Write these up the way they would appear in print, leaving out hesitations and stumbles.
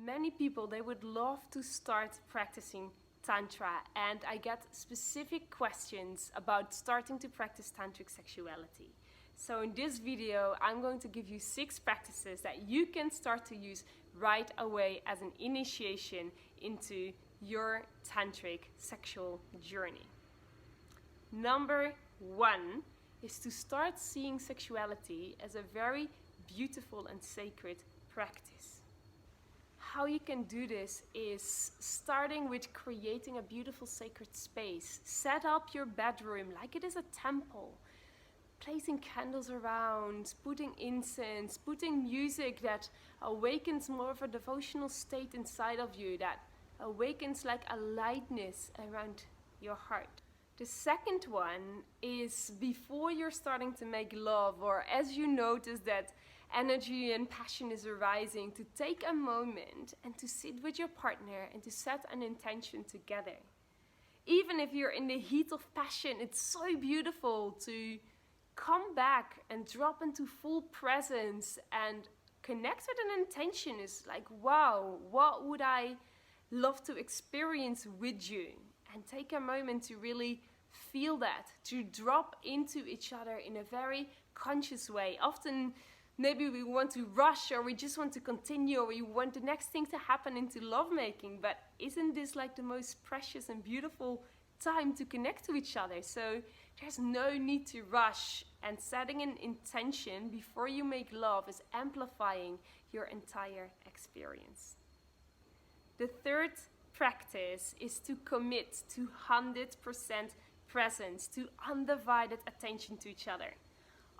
Many people, they would love to start practicing Tantra, and I get specific questions about starting to practice Tantric sexuality. So in this video, I'm going to give you 6 practices that you can start to use right away as an initiation into your Tantric sexual journey. Number 1 is to start seeing sexuality as a very beautiful and sacred practice. How you can do this is starting with creating a beautiful sacred space. Set up your bedroom like it is a temple. Placing candles around, putting incense, putting music that awakens more of a devotional state inside of you, that awakens like a lightness around your heart. The second one is before you're starting to make love, or as you notice that energy and passion is arising, to take a moment and to sit with your partner and to set an intention together. Even if you're in the heat of passion, it's so beautiful to come back and drop into full presence and connect with an intention. Is like, wow, what would I love to experience with you? And take a moment to really feel that, to drop into each other in a very conscious way. Often maybe we want to rush, or we just want to continue, or we want the next thing to happen into lovemaking. But isn't this like the most precious and beautiful time to connect to each other? So there's no need to rush, and setting an intention before you make love is amplifying your entire experience. The third practice is to commit to 100% presence, to undivided attention to each other.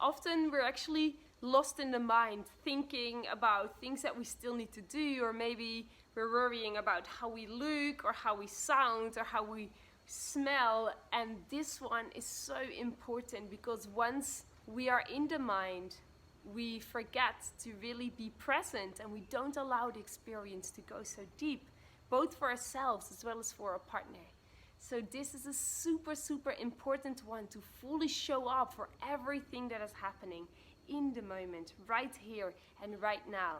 Often we're actually lost in the mind, thinking about things that we still need to do, or maybe we're worrying about how we look or how we sound or how we smell. And this one is so important, because once we are in the mind, we forget to really be present, and we don't allow the experience to go so deep, both for ourselves as well as for our partner. So this is a super important one, to fully show up for everything that is happening in the moment, right here and right now.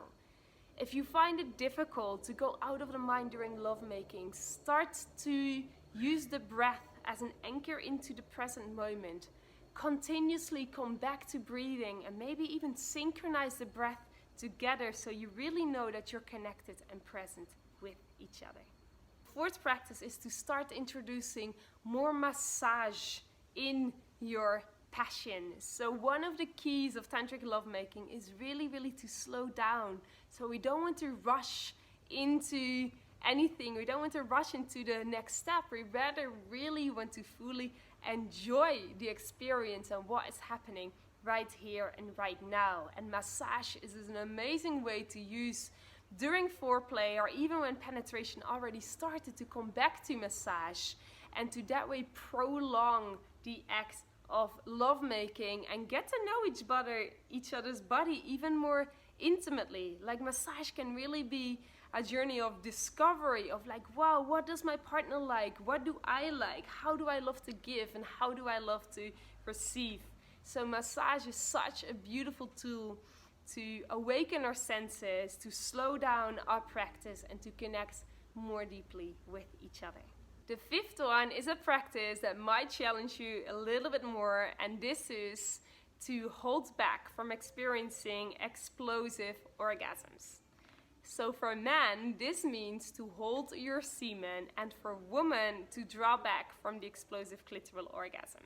If you find it difficult to go out of the mind during lovemaking, start to use the breath as an anchor into the present moment. Continuously come back to breathing, and maybe even synchronize the breath together, so you really know that you're connected and present with each other. Fourth practice is to start introducing more massage in your passion. So one of the keys of tantric lovemaking is really to slow down. So we don't want to rush into anything. We don't want to rush into the next step. We rather really want to fully enjoy the experience and what is happening right here and right now. And massage is an amazing way to use during foreplay, or even when penetration already started, to come back to massage and to that way prolong the act of lovemaking and get to know each other's body even more intimately. Like, massage can really be a journey of discovery, of like, wow, what does my partner like? What do I like? How do I love to give, and how do I love to receive? So massage is such a beautiful tool to awaken our senses, to slow down our practice, and to connect more deeply with each other. The fifth one is a practice that might challenge you a little bit more, and this is to hold back from experiencing explosive orgasms. So for men, this means to hold your semen, and for women, to draw back from the explosive clitoral orgasm.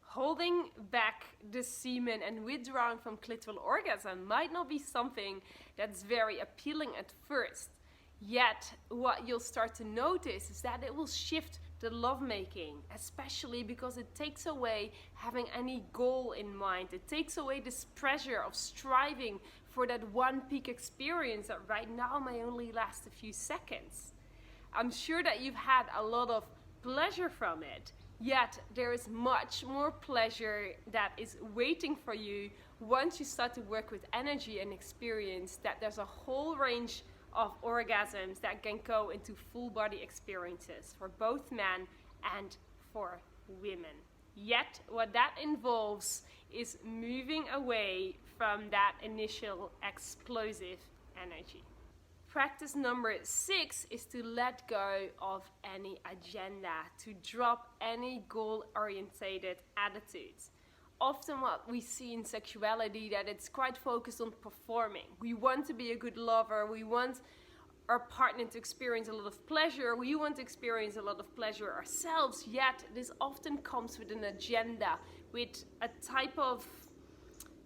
Holding back the semen and withdrawing from clitoral orgasm might not be something that's very appealing at first. Yet, what you'll start to notice is that it will shift the lovemaking, especially because it takes away having any goal in mind. It takes away this pressure of striving for that one peak experience that right now may only last a few seconds. I'm sure that you've had a lot of pleasure from it. Yet there is much more pleasure that is waiting for you once you start to work with energy and experience that there's a whole range of orgasms that can go into full body experiences for both men and for women. Yet what that involves is moving away from that initial explosive energy. Practice number 6 is to let go of any agenda, to drop any goal-orientated attitudes. Often what we see in sexuality, that it's quite focused on performing. We want to be a good lover, we want our partner to experience a lot of pleasure, we want to experience a lot of pleasure ourselves, yet this often comes with an agenda, with a type of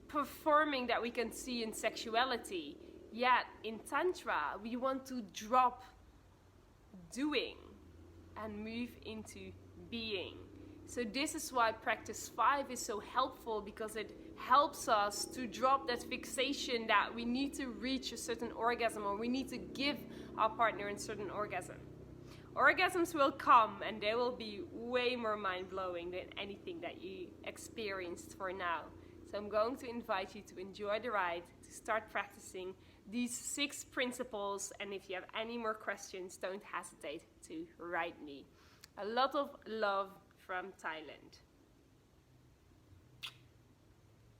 performing that we can see in sexuality. Yet in Tantra, we want to drop doing and move into being. So this is why practice 5 is so helpful, because it helps us to drop that fixation that we need to reach a certain orgasm, or we need to give our partner a certain orgasm. Orgasms will come and they will be way more mind-blowing than anything that you experienced for now. So I'm going to invite you to enjoy the ride, to start practicing these 6 principles, and if you have any more questions, don't hesitate to write me. A lot of love from Thailand.